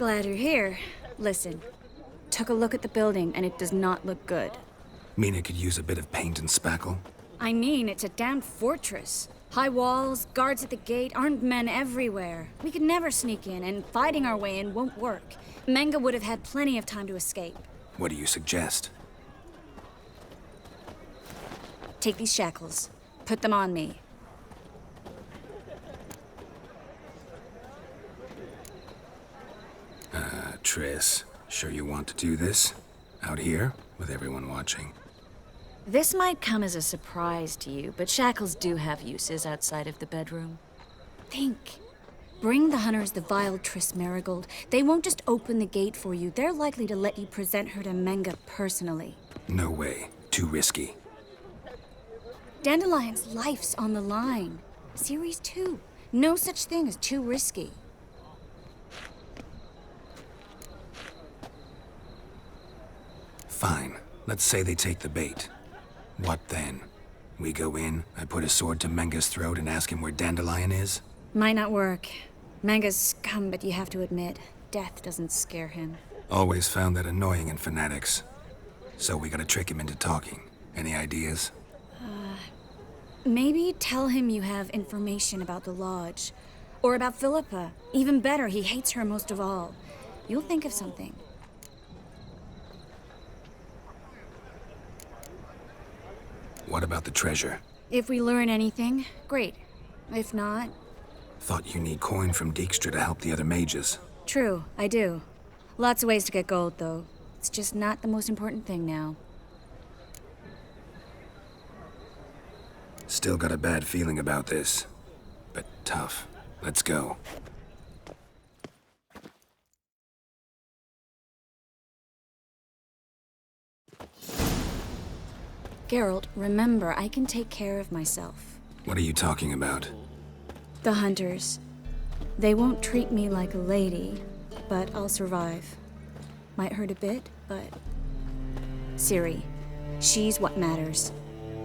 Glad you're here. Listen, took a look at the building and it does not look good. Mean it could use a bit of paint and spackle? I mean, it's a damn fortress. High walls, guards at the gate, armed men everywhere. We could never sneak in, and fighting our way in won't work. Menge would have had plenty of time to escape. What do you suggest? Take these shackles. Put them on me. Triss, sure you want to do this? Out here, with everyone watching? This might come as a surprise to you, but shackles do have uses outside of the bedroom. Think. Bring the hunters the vile Triss Merigold. They won't just open the gate for you. They're likely to let you present her to Menge personally. No way. Too risky. Dandelion's life's on the line. Series 2. No such thing as too risky. Fine. Let's say they take the bait. What then? We go in, I put a sword to Menge's throat and ask him where Dandelion is? Might not work. Menge's scum, but you have to admit, death doesn't scare him. Always found that annoying in fanatics. So we gotta trick him into talking. Any ideas? Maybe tell him you have information about the Lodge. Or about Philippa. Even better, he hates her most of all. You'll think of something. What about the treasure? If we learn anything, great. If not... Thought you need coin from Dijkstra to help the other mages. True, I do. Lots of ways to get gold, though. It's just not the most important thing now. Still got a bad feeling about this. But tough. Let's go. Geralt, remember, I can take care of myself. What are you talking about? The hunters. They won't treat me like a lady, but I'll survive. Might hurt a bit, but... Ciri, she's what matters.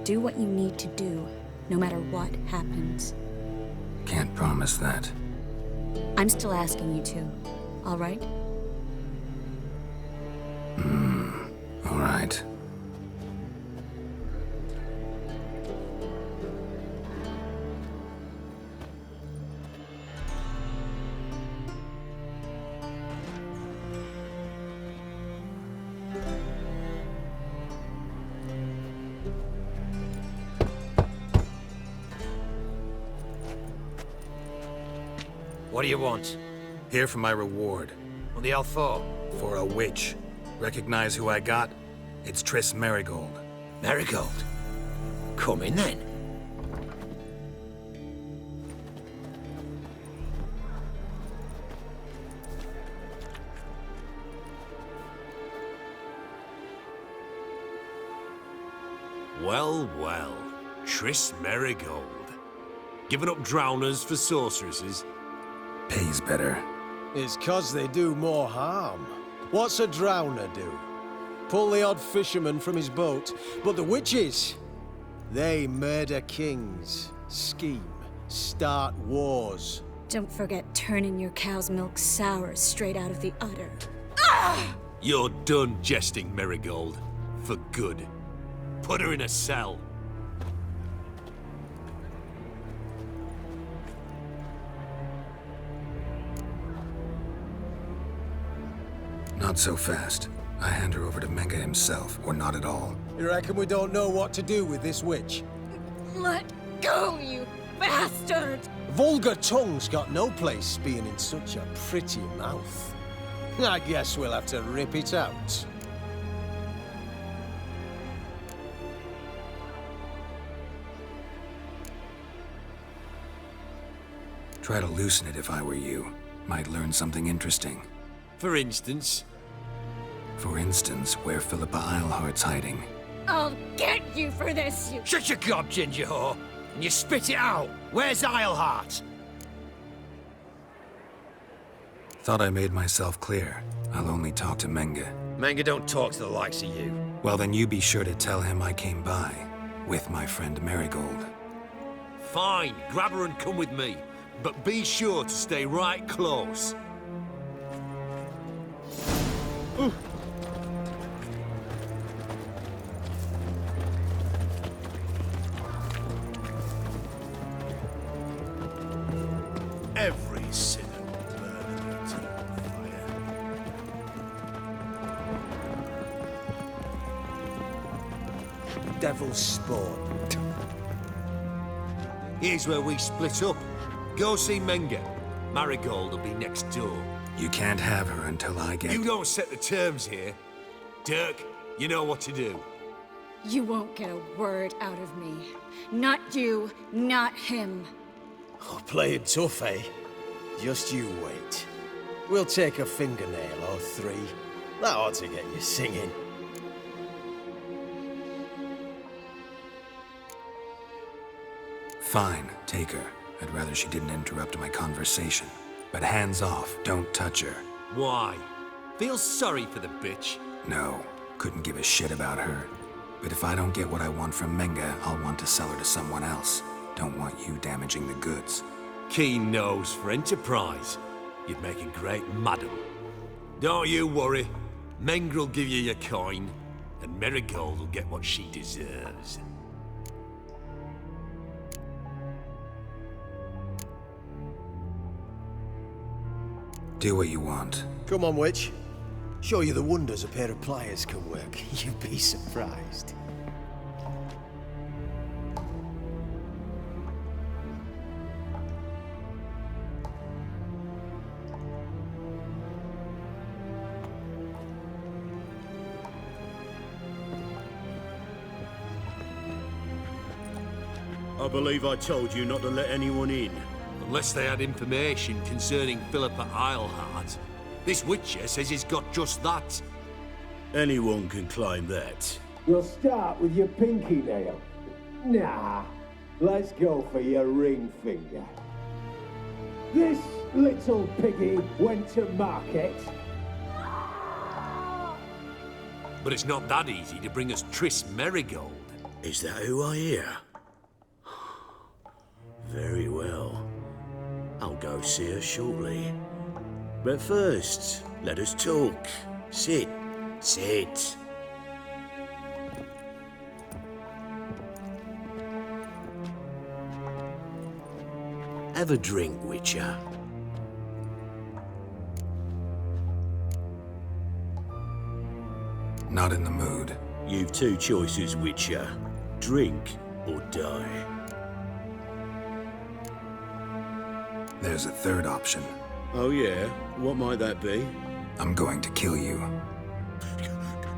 Do what you need to do, no matter what happens. Can't promise that. I'm still asking you to, all right? All right. What do you want? Here for my reward. What the hell for? For a witch. Recognize who I got? It's Triss Merigold. Merigold? Come in then. Well, well. Triss Merigold. Giving up drowners for sorceresses? Pays better. It's 'cause they do more harm. What's a drowner do? Pull the odd fisherman from his boat. But the witches, they murder kings, scheme, start wars. Don't forget turning your cow's milk sour straight out of the udder. You're done jesting, Merigold. For good. Put her in a cell. Not so fast. I hand her over to Menge himself, or not at all. You reckon we don't know what to do with this witch? Let go, you bastard! Vulgar tongue's got no place being in such a pretty mouth. I guess we'll have to rip it out. Try to loosen it if I were you. Might learn something interesting. For instance? For instance, where Philippa Eilhart's hiding. I'll get you for this, you... Shut your gob, ginger whore, and you spit it out. Where's Eilhart? Thought I made myself clear. I'll only talk to Menge. Menge don't talk to the likes of you. Well, then you be sure to tell him I came by. With my friend Merigold. Fine, grab her and come with me. But be sure to stay right close. devil's spawn. Here's where we split up. Go see Menga. Marigold will be next door. You can't have her until I get... You don't set the terms here. Dirk, you know what to do. You won't get a word out of me. Not you, not him. Oh, playing tough, eh? Just you wait. We'll take a fingernail or three. That ought to get you singing. Fine, take her. I'd rather she didn't interrupt my conversation. But hands off, don't touch her. Why? Feel sorry for the bitch? No, couldn't give a shit about her. But if I don't get what I want from Menga, I'll want to sell her to someone else. Don't want you damaging the goods. Keen nose for enterprise. You'd make a great madam. Don't you worry. Mengrel will give you your coin, and Marigold will get what she deserves. Do what you want. Come on, witch. Show you the wonders a pair of pliers can work. You'd be surprised. I believe I told you not to let anyone in. Unless they had information concerning Philippa Eilhart. This Witcher says he's got just that. Anyone can claim that. You'll start with your pinky nail. Nah, let's go for your ring finger. This little piggy went to market. But it's not that easy to bring us Triss Merigold. Is that who I hear? Very well. I'll go see her shortly. But first, let us talk. Sit. Sit. Have a drink, Witcher. Not in the mood. You've two choices, Witcher. Drink or die. There's a third option. Oh yeah? What might that be? I'm going to kill you.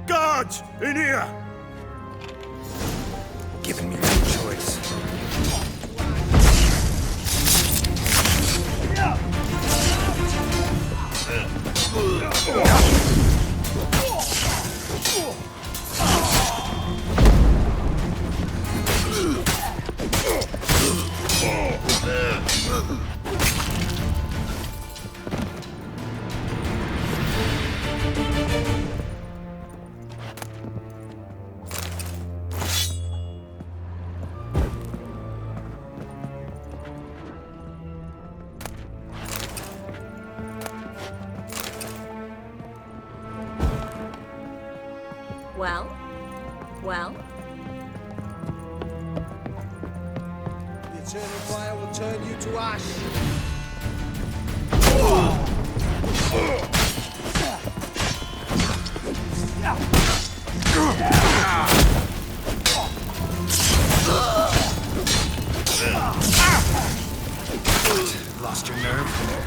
Guards! In here! Giving me no choice. Well? The eternal fire will turn you to ash. Lost your nerve?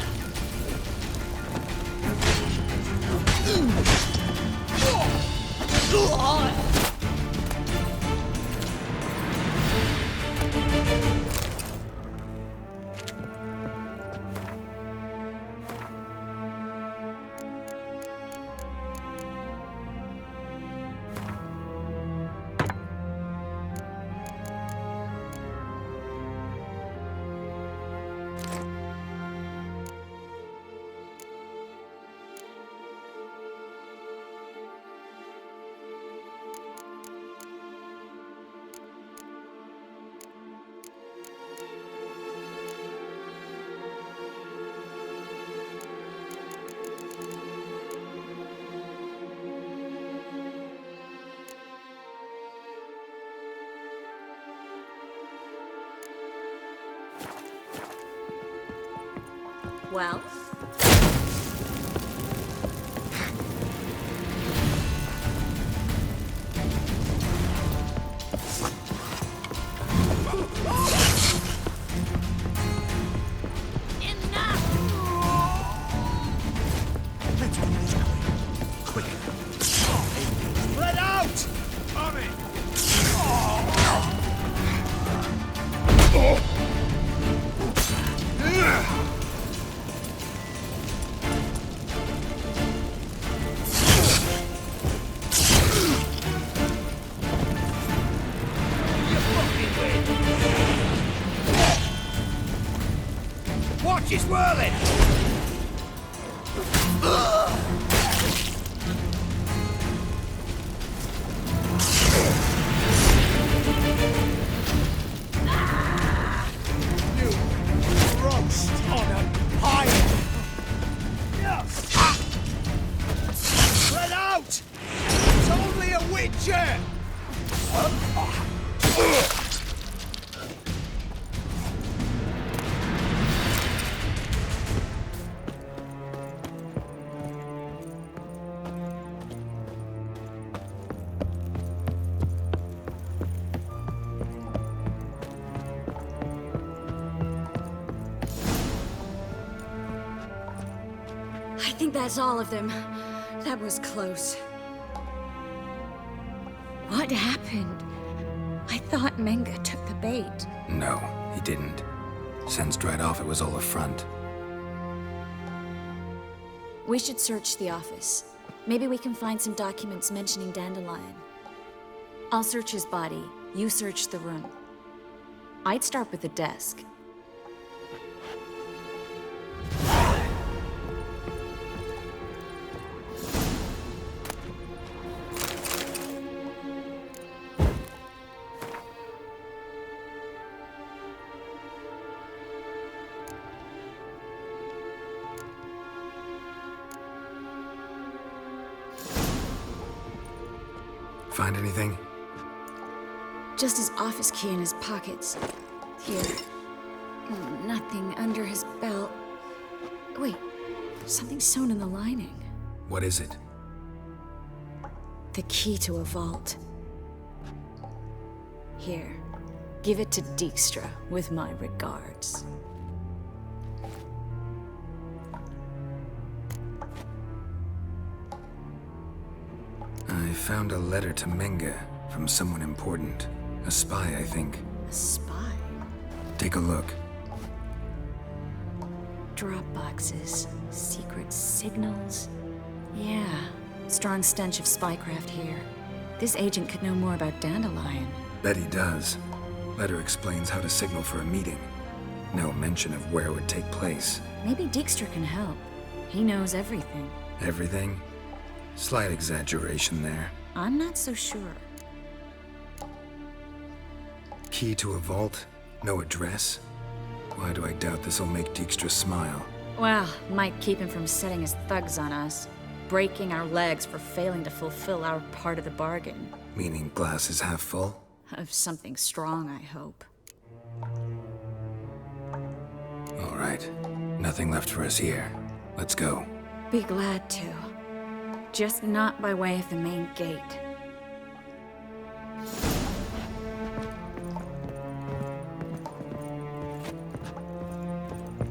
Well? is whirling! You roast on a pile! Let out! It's only a witcher! I think that's all of them. That was close. What happened? I thought Menga took the bait. No, he didn't. Sensed right off it was all a front. We should search the office. Maybe we can find some documents mentioning Dandelion. I'll search his body. You search the room. I'd start with the desk. Find anything? Just his office key in his pockets. Here. Nothing under his belt. Wait, something sewn in the lining. What is it? The key to a vault. Here, give it to Dijkstra with my regards. I found a letter to Menga from someone important. A spy, I think. A spy? Take a look. Drop boxes, secret signals. Yeah, strong stench of spycraft here. This agent could know more about Dandelion. Bet he does. Letter explains how to signal for a meeting. No mention of where it would take place. Maybe Dijkstra can help. He knows everything. Everything? Slight exaggeration there. I'm not so sure. Key to a vault? No address? Why do I doubt this'll make Dijkstra smile? Well, might keep him from setting his thugs on us. Breaking our legs for failing to fulfill our part of the bargain. Meaning glass is half full? Of something strong, I hope. All right. Nothing left for us here. Let's go. Be glad to. Just not by way of the main gate.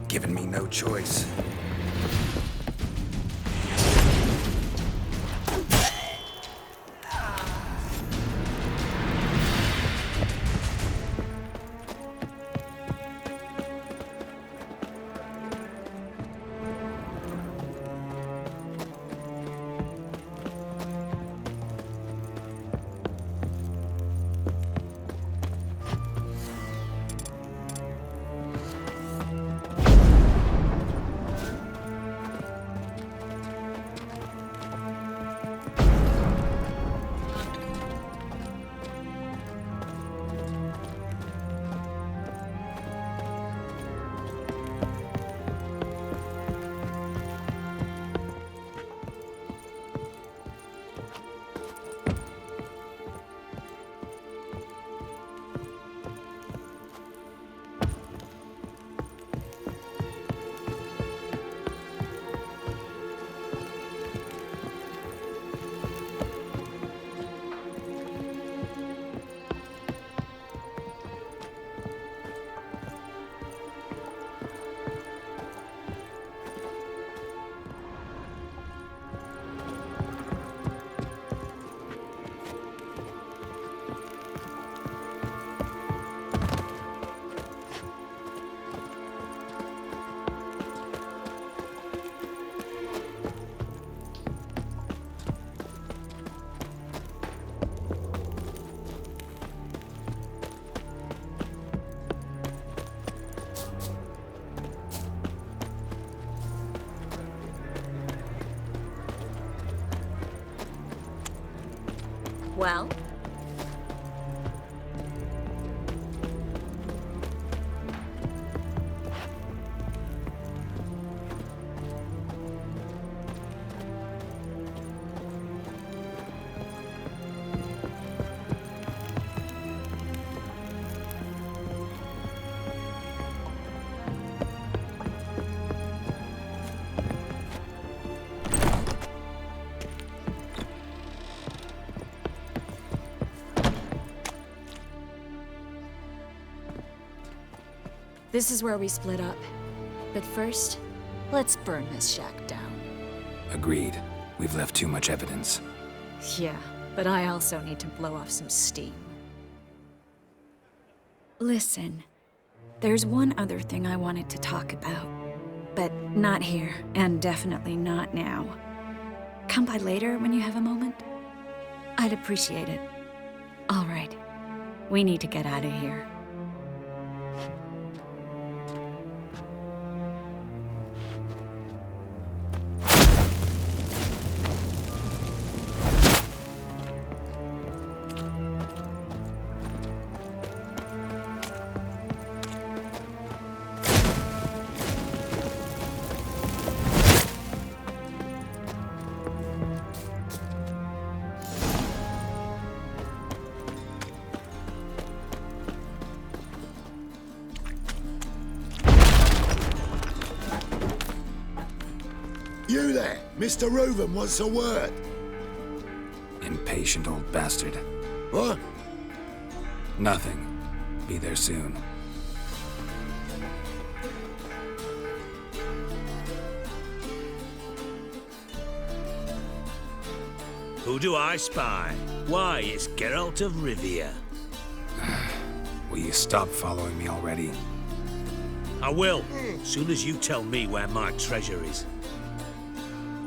Giving me no choice. Well? This is where we split up. But first, let's burn this shack down. Agreed. We've left too much evidence. Yeah, but I also need to blow off some steam. Listen, there's one other thing I wanted to talk about. But not here, and definitely not now. Come by later when you have a moment. I'd appreciate it. All right, we need to get out of here. You there, Mr. Reuven wants a word. Impatient old bastard. What? Nothing. Be there soon. Who do I spy? Why, it's Geralt of Rivia. Will you stop following me already? I will, soon as you tell me where my treasure is.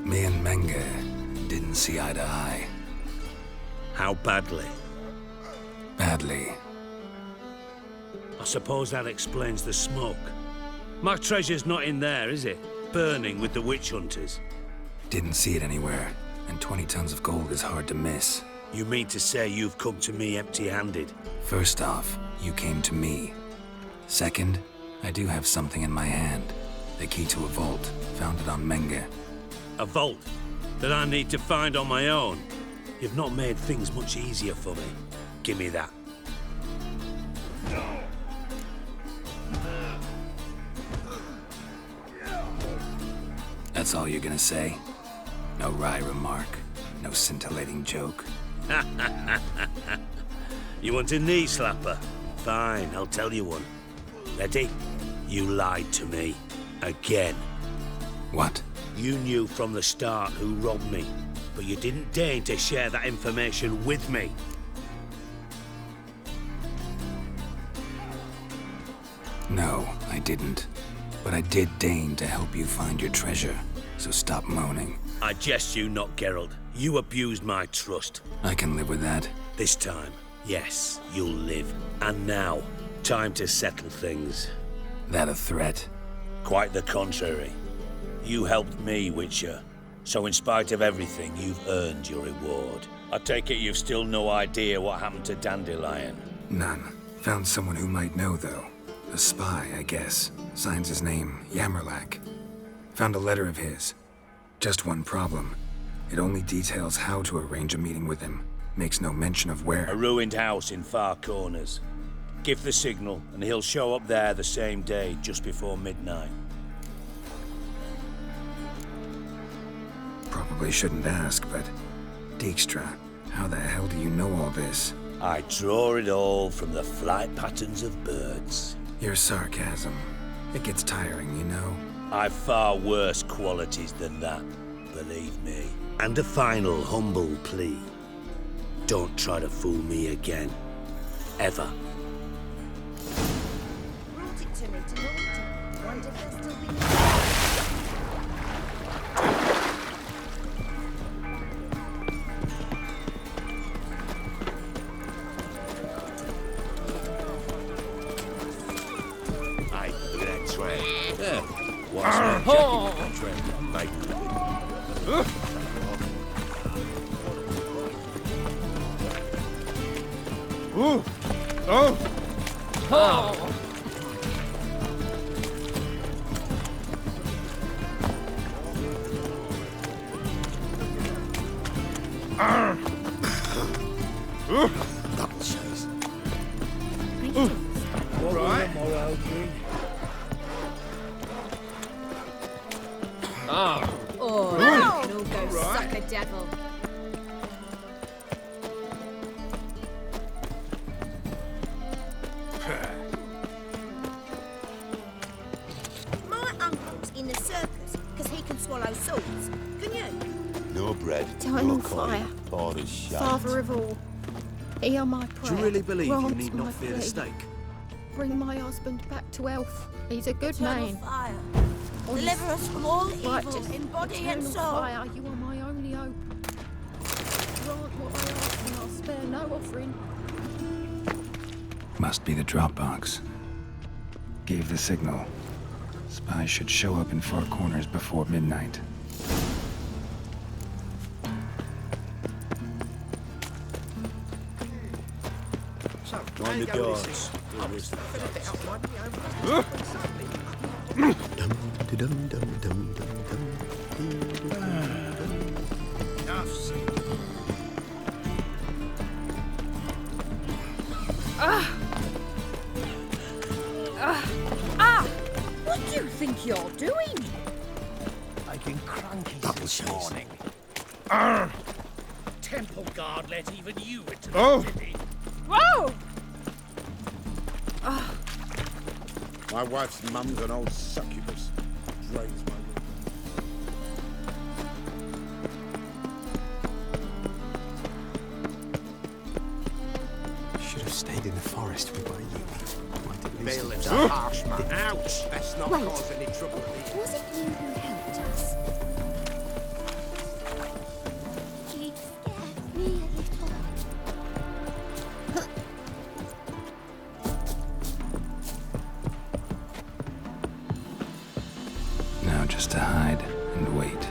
Me and Menge didn't see eye to eye. How badly? Badly. I suppose that explains the smoke. My treasure's not in there, is it? Burning with the witch hunters. Didn't see it anywhere, and 20 tons of gold is hard to miss. You mean to say you've come to me empty-handed? First off, you came to me. Second, I do have something in my hand. The key to a vault, founded on Menge. A vault that I need to find on my own. You've not made things much easier for me. Give me that. That's all you're gonna say? No wry remark, no scintillating joke. You want a knee slapper? Fine, I'll tell you one. Ready? You lied to me. Again. What? You knew from the start who robbed me, but you didn't deign to share that information with me. No, I didn't. But I did deign to help you find your treasure, so stop moaning. I jest you not, Geralt. You abused my trust. I can live with that. This time, yes, you'll live. And now, time to settle things. That a threat? Quite the contrary. You helped me, Witcher. So in spite of everything, you've earned your reward. I take it you've still no idea what happened to Dandelion. None. Found someone who might know, though. A spy, I guess. Signs his name, Yammerlak. Found a letter of his. Just one problem. It only details how to arrange a meeting with him. Makes no mention of where. A ruined house in Far Corners. Give the signal, and he'll show up there the same day, just before midnight. Probably shouldn't ask, but... Dijkstra, how the hell do you know all this? I draw it all from the flight patterns of birds. Your sarcasm. It gets tiring, you know? I've far worse qualities than that, believe me. And a final humble plea. Don't try to fool me again. Ever. Brought it to me to Norrington. Wonder if they'll still be... Hey, look at that train. Yeah. What's that jacket that train? Mate. Double chase. Oh, you can all go suck a devil. My uncle's in the circus because he can swallow swords. Can you? No bread, Dying no on coin, fire. poor as shite. Father of all, hear my prayer. Do you really believe you Grant need my not fear the plea. stake? Bring my husband back to health. He's a good Eternal man. fire. Honest, Deliver us from all righteous, evil in body and eternal soul. fire, you are my only hope. Grant what I ask and I'll spare no offering. Must be the Dropbox. Gave the signal. Spies should show up in Four Corners before midnight. On the guards. What do you think you're doing? I've been cranky Double this chase. morning. Temple guard let even you into Oh. the city. Whoa! My wife's mum's an old succubus. Drains my Should have stayed in the forest with my youth. Might at least Bailiff's have a died. harsh man. Ouch! Best not Wait. cause any trouble. Was it you who helped us? You scared me a little. Now just to hide and wait.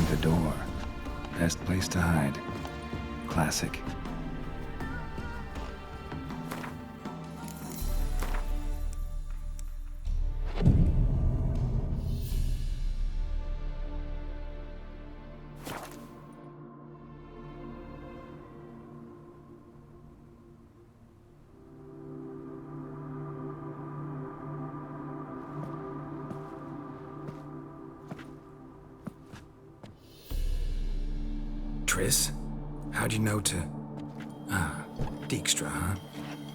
the door. Best place to hide. Classic. Triss? How'd you know to... Ah, Dijkstra, huh?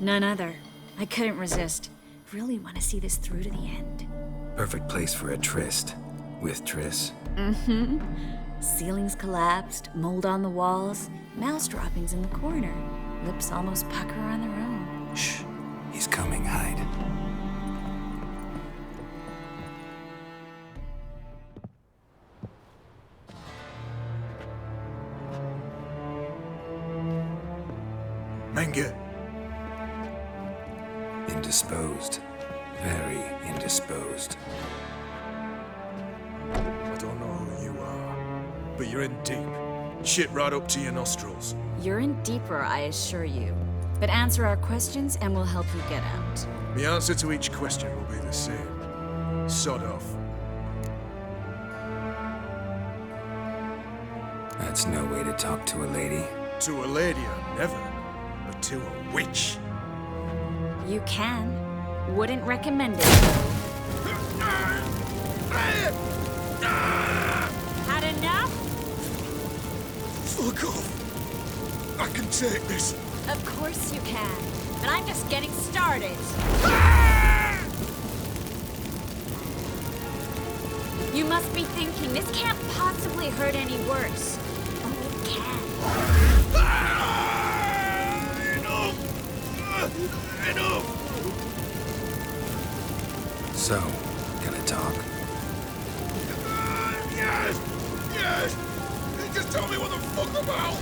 None other. I couldn't resist. Really want to see this through to the end. Perfect place for a tryst. With Triss. Mm-hmm. Ceilings collapsed, mold on the walls, mouse droppings in the corner. Lips almost pucker on their own. Shh. He's coming, hide. Menge. Indisposed. Very indisposed. I don't know who you are, but you're in deep. Shit right up to your nostrils. You're in deeper, I assure you. But answer our questions and we'll help you get out. The answer to each question will be the same. Sod off. That's no way to talk to a lady. To a lady, I never. But to a witch. You can. Wouldn't recommend it, though. Had enough? Fuck off. I can take this. Of course you can. But I'm just getting started. You must be thinking, this can't possibly hurt any worse. Oh, it can. Enough! So, gonna talk? Yes! Yes! Just tell me what the fuck about!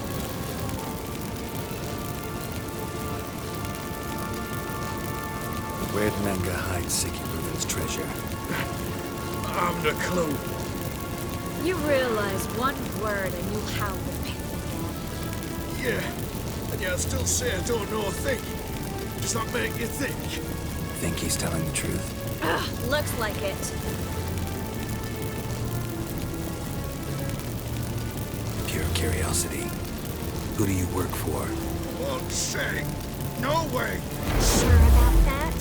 Where'd Menge hide Siki Ruben's treasure? I haven't a clue. You realize one word and you'll howl the pit again. Yeah, and yet I still say I don't know a thing. Does that make you think? Think he's telling the truth? Ugh, looks like it. Pure curiosity. Who do you work for? Won't say. No way! Sure about that?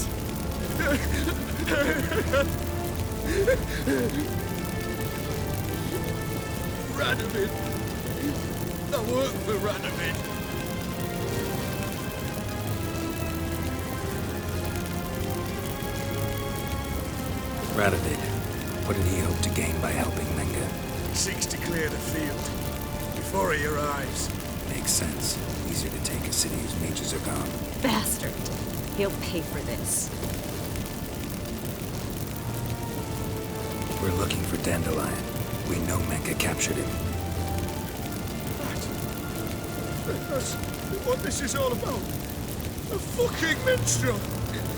Radovid. I work for Radovid. Radovid. What did he hope to gain by helping Menge? Seeks to clear the field before he arrives. Makes sense. Easier to take a city whose mages are gone. Bastard. He'll pay for this. We're looking for Dandelion. We know Menge captured him. That's what this is all about. A fucking minstrel!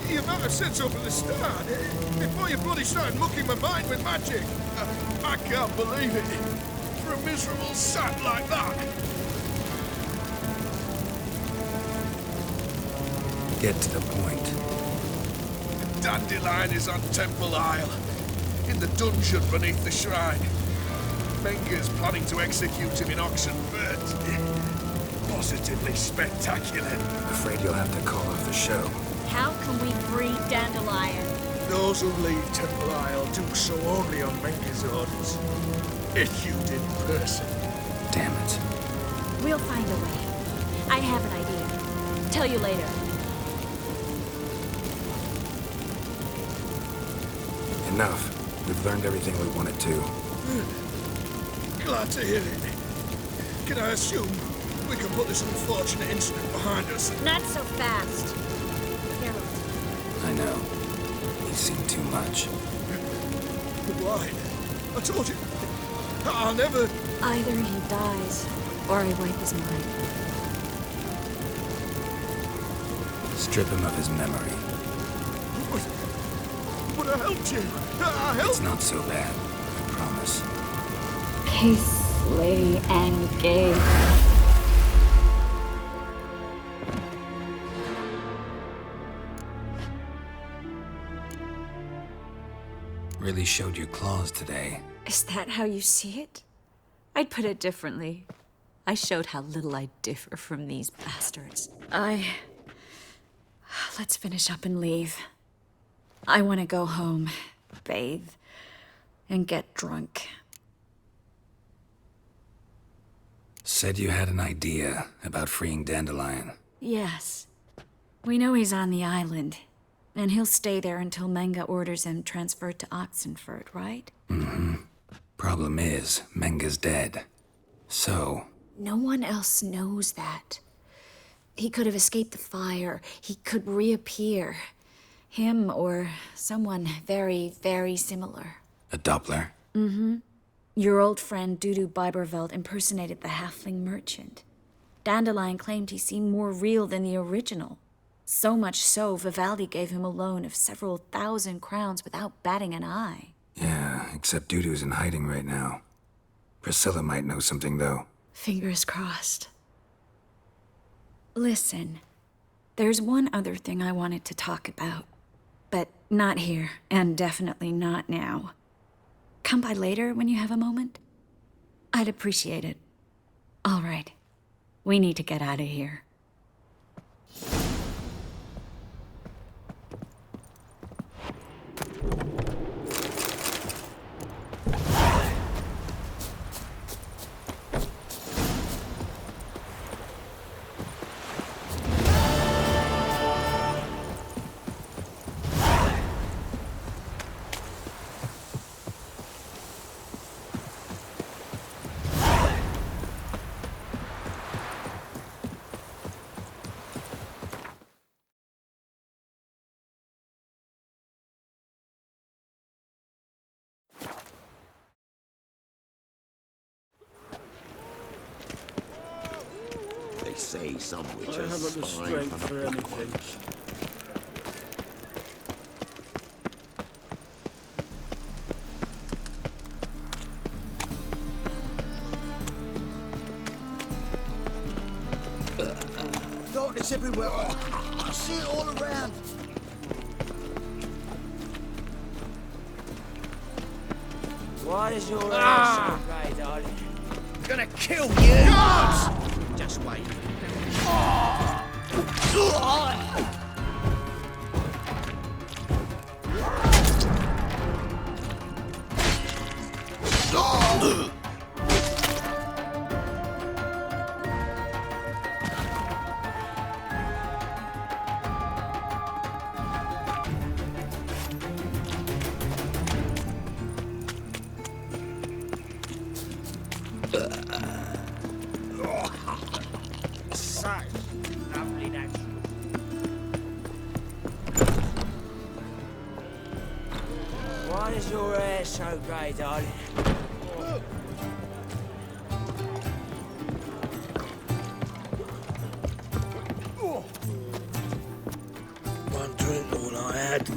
You might have said so from the start, before you bloody started mucking my mind with magic. I can't believe it. For a miserable sap like that. Get to the point. Dandelion is on Temple Isle, in the dungeon beneath the shrine. Menge's planning to execute him in Oxenfurt. Positively spectacular. Afraid you'll have to call off the show. How can we free Dandelion? Those who leave Temple Isle do so only on Menge's orders. Issued in person. Damn it. We'll find a way. I have an idea. Tell you later. Enough. We've learned everything we wanted to. Glad to hear it. Can I assume we can put this unfortunate incident behind us? Not so fast. Harold. I know. He's seen too much. Why? I told you. I'll never... Either he dies, or I wipe his mind. Strip him of his memory. But I helped you. I helped. It's not so bad. I promise. Case slay and gay. Really showed your claws today. Is that how you see it? I'd put it differently. I showed how little I differ from these bastards. Let's finish up and leave. I want to go home, bathe, and get drunk. Said you had an idea about freeing Dandelion. Yes. We know he's on the island, and he'll stay there until Menga orders him transferred to Oxenfurt, right? Mm-hmm. Problem is, Menga's dead. So... No one else knows that. He could have escaped the fire. He could reappear. Him or someone very, very similar. A Doppler? Mm-hmm. Your old friend Dudu Biberveld impersonated the halfling merchant. Dandelion claimed he seemed more real than the original. So much so, Vivaldi gave him a loan of several thousand crowns without batting an eye. Yeah, except Dudu's in hiding right now. Priscilla might know something, though. Fingers crossed. Listen, there's one other thing I wanted to talk about. But not here, and definitely not now. Come by later when you have a moment? I'd appreciate it. All right. We need to get out of here. They say some I witches haven't the spying strength for anything. Darkness everywhere. I see it all around. Why is your ass so great, darling? Gonna kill you! Guards! Just wait. Lovely natural. Why is your hair so grey, darling? One drink, all I had.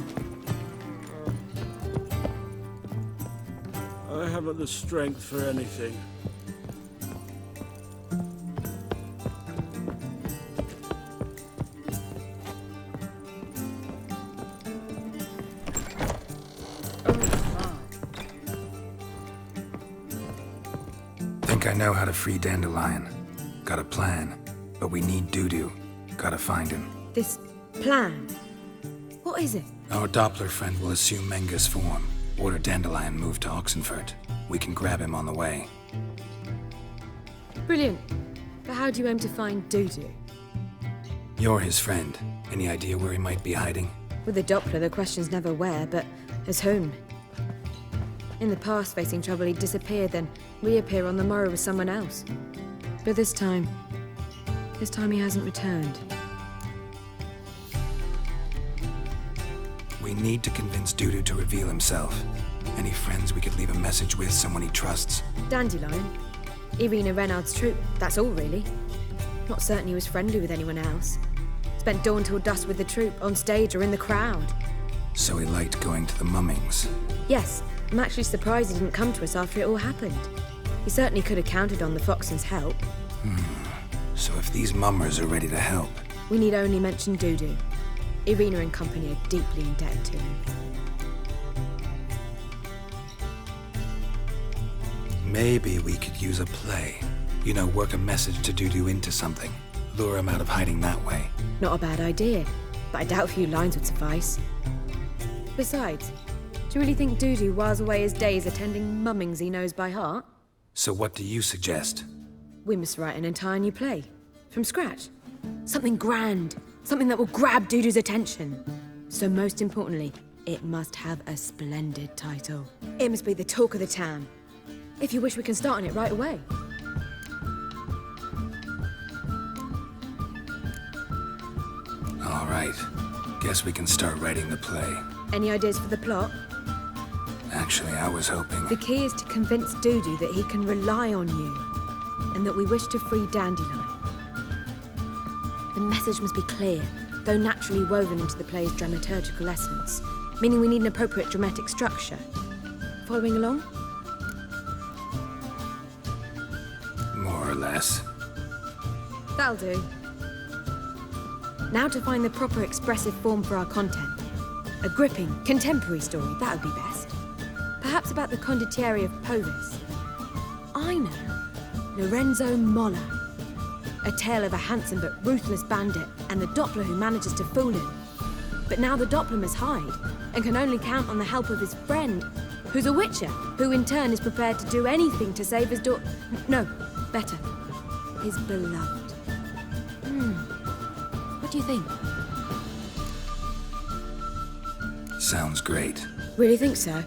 I haven't the strength for anything. Think I know how to free Dandelion. Got a plan, but we need Dudu. Gotta find him. This plan? What is it? Our Doppler friend will assume Menga's form. Order Dandelion moved to Oxenfurt. We can grab him on the way. Brilliant. But how do you aim to find Dudu? You're his friend. Any idea where he might be hiding? With the Doppler, the question's never where, but as whom. In the past, facing trouble, he'd disappear, then reappear on the morrow with someone else. But this time he hasn't returned. We need to convince Dudu to reveal himself. Any friends we could leave a message with, someone he trusts? Dandelion? Irina Renard's troupe, that's all really. Not certain he was friendly with anyone else. Spent dawn till dusk with the troupe, on stage or in the crowd. So he liked going to the mummings. Yes, I'm actually surprised he didn't come to us after it all happened. He certainly could have counted on the Foxen's help. So if these mummers are ready to help, We need only mention Dudu. Irina and company are deeply indebted to him. maybe we could use a play. You know, work a message to Dudu into something. Lure him out of hiding that way. Not a bad idea, but I doubt a few lines would suffice. Besides, do you really think Dudu whiles away his days attending mummings he knows by heart? So what do you suggest? We must write an entire new play. From scratch. Something grand. Something that will grab Dudu's attention. So most importantly, it must have a splendid title. It must be the talk of the town. If you wish, we can start on it right away. All right. Guess we can start writing the play. Any ideas for the plot? Actually, I was hoping... The key is to convince Dudu that he can rely on you, and that we wish to free Dandelion. The message must be clear, though naturally woven into the play's dramaturgical essence, meaning we need an appropriate dramatic structure. Following along? More or less. That'll do. Now to find the proper expressive form for our content. A gripping, contemporary story, that would be best. Perhaps about the condottieri of Povis. I know. Lorenzo Molla. A tale of a handsome but ruthless bandit and the Doppler who manages to fool him. But now the Doppler must hide and can only count on the help of his friend, who's a witcher, who in turn is prepared to do anything to save his daughter. No, better. His beloved. What do you think? Sounds great. Really think so?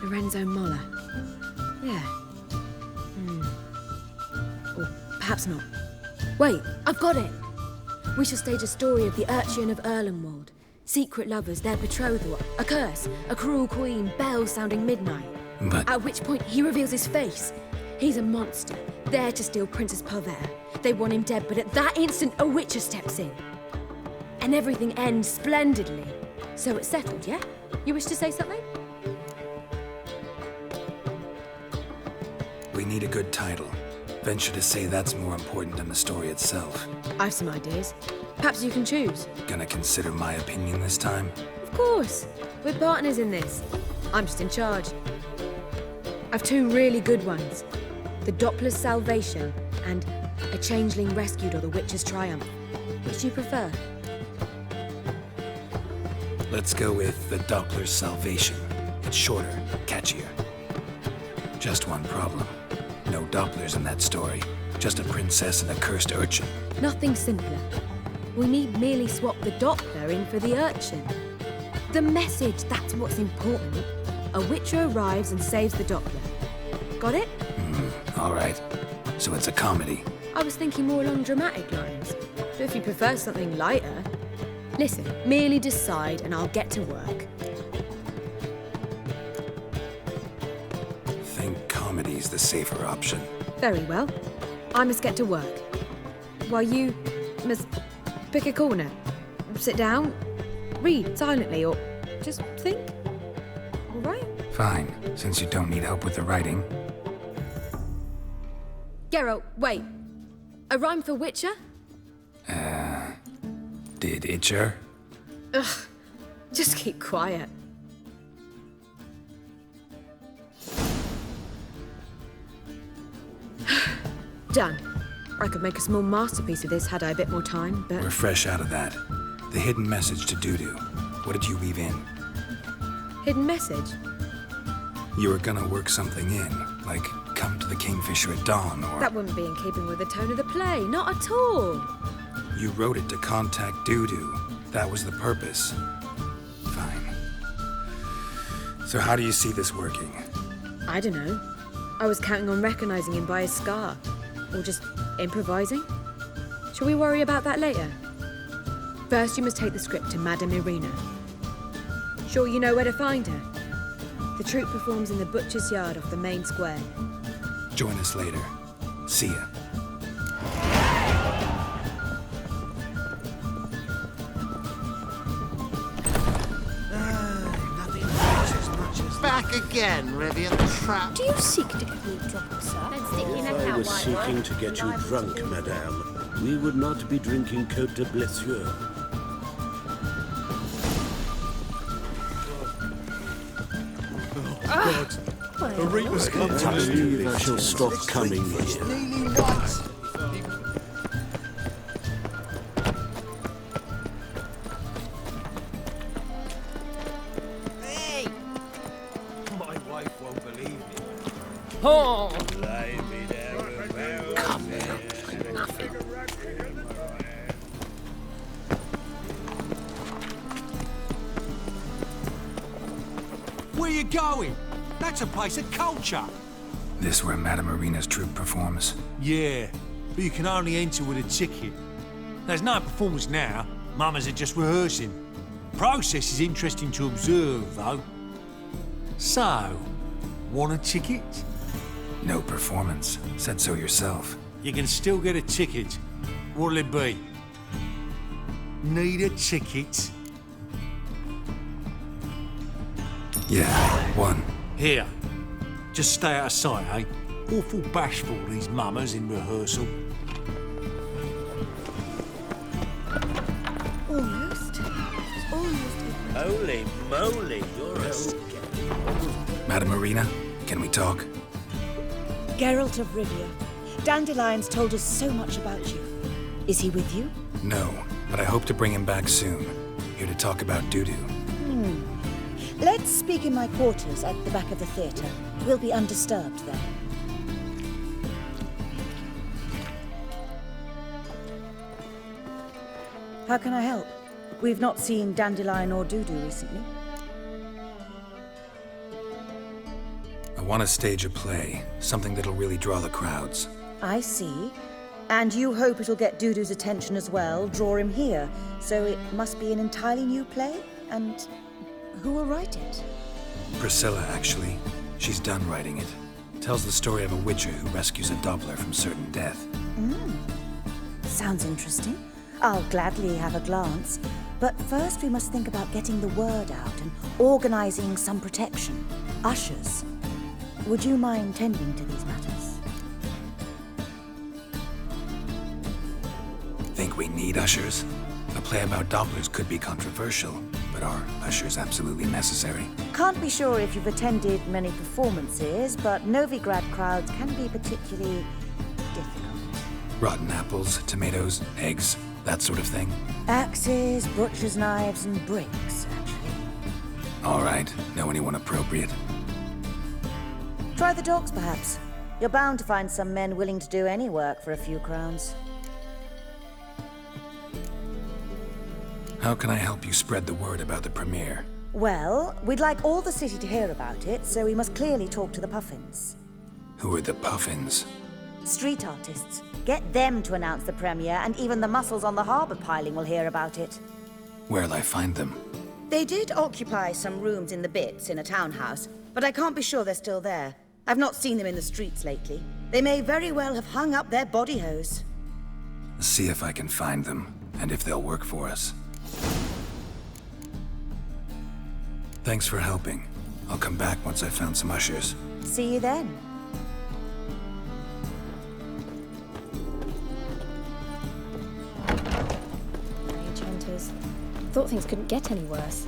Lorenzo Molla. Yeah. Or perhaps not. Wait, I've got it! We shall stage a story of the Urchin of Erlenwald. Secret lovers, their betrothal, a curse, a cruel queen, bells sounding midnight. But... At which point he reveals his face. He's a monster, there to steal Princess Pavere. They want him dead, but at that instant a witcher steps in. And everything ends splendidly. So it's settled, yeah? You wish to say something? We need a good title. Venture to say that's more important than the story itself. I've some ideas. Perhaps you can choose. Gonna consider my opinion this time? Of course. We're partners in this. I'm just in charge. I've two really good ones. The Doppler's Salvation and A Changeling Rescued or The Witcher's Triumph. Which do you prefer? Let's go with The Doppler's Salvation. It's shorter, catchier. Just one problem. No Dopplers in that story. Just a princess and a cursed urchin. Nothing simpler. We need merely swap the Doppler in for the urchin. The message, that's what's important. A witcher arrives and saves the Doppler. Got it? All right. So it's a comedy. I was thinking more along dramatic lines. But if you prefer something lighter... Listen, merely decide and I'll get to work. Think comedy's the safer option. Very well. I must get to work. While you must pick a corner. Sit down, read silently, or just think. All right? Fine, since you don't need help with the writing. Geralt, wait. A rhyme for Witcher? Did Itcher? Ugh. Just keep quiet. Done. I could make a small masterpiece of this had I a bit more time, but... We're fresh out of that. The hidden message to Dudu. What did you weave in? Hidden message? You were gonna work something in, like come to the Kingfisher at dawn, or... That wouldn't be in keeping with the tone of the play, not at all. You wrote it to contact Dudu. That was the purpose. Fine. So how do you see this working? I don't know. I was counting on recognizing him by his scar. Or just improvising. Shall we worry about that later? First, you must take the script to Madame Irina. Sure you know where to find her? The troupe performs in the butcher's yard off the main square. Join us later. See ya. Nothing hurts as much as back again, Rivian the Trap. Do you seek to get me drunk, sir? Don't stick your If neck I out, was white seeking boy. to get you drunk, madame, we would not be drinking Côte de Blessure. God. Arena's come to I believe I shall stop coming here. Nearly lights. Hey! My wife won't believe me. Oh! Come here. Nothing. Where you going? That's a place of culture. This where Madame Irina's troupe performs? Yeah, but you can only enter with a ticket. There's no performance now. Mamas are just rehearsing. Process is interesting to observe, though. So, want a ticket? No performance. Said so yourself. You can still get a ticket. What'll it be? Need a ticket? Yeah, one. Here. Just stay out of sight, eh? Awful bashful, these mamas in rehearsal. Almost. Almost. Holy moly, you're a skeptic. Madame Irina, can we talk? Geralt of Rivia. Dandelion's told us so much about you. Is he with you? No, but I hope to bring him back soon. Here to talk about Dudu. Let's speak in my quarters at the back of the theatre. We'll be undisturbed then. How can I help? We've not seen Dandelion or Dudu recently. I want to stage a play, something that'll really draw the crowds. I see. And you hope it'll get Dudu's attention as well, draw him here. So it must be an entirely new play? And who will write it? Priscilla, actually. She's done writing it. Tells the story of a witcher who rescues a Doppler from certain death. Sounds interesting. I'll gladly have a glance. But first we must think about getting the word out and organizing some protection. Ushers. Would you mind tending to these matters? Think we need ushers? A play about Dopplers could be controversial, but are ushers absolutely necessary? Can't be sure if you've attended many performances, but Novigrad crowds can be particularly difficult. Rotten apples, tomatoes, eggs, that sort of thing? Axes, butcher's knives, and bricks, actually. All right, know anyone appropriate? Try the dogs, perhaps. You're bound to find some men willing to do any work for a few crowns. How can I help you spread the word about the premiere? Well, we'd like all the city to hear about it, so we must clearly talk to the Puffins. Who are the Puffins? Street artists. Get them to announce the premiere, and even the muscles on the harbour piling will hear about it. Where'll I find them? They did occupy some rooms in the Bits in a townhouse, but I can't be sure they're still there. I've not seen them in the streets lately. They may very well have hung up their body hose. See if I can find them, and if they'll work for us. Thanks for helping. I'll come back once I've found some ushers. See you then. Enchanters. Thought things couldn't get any worse.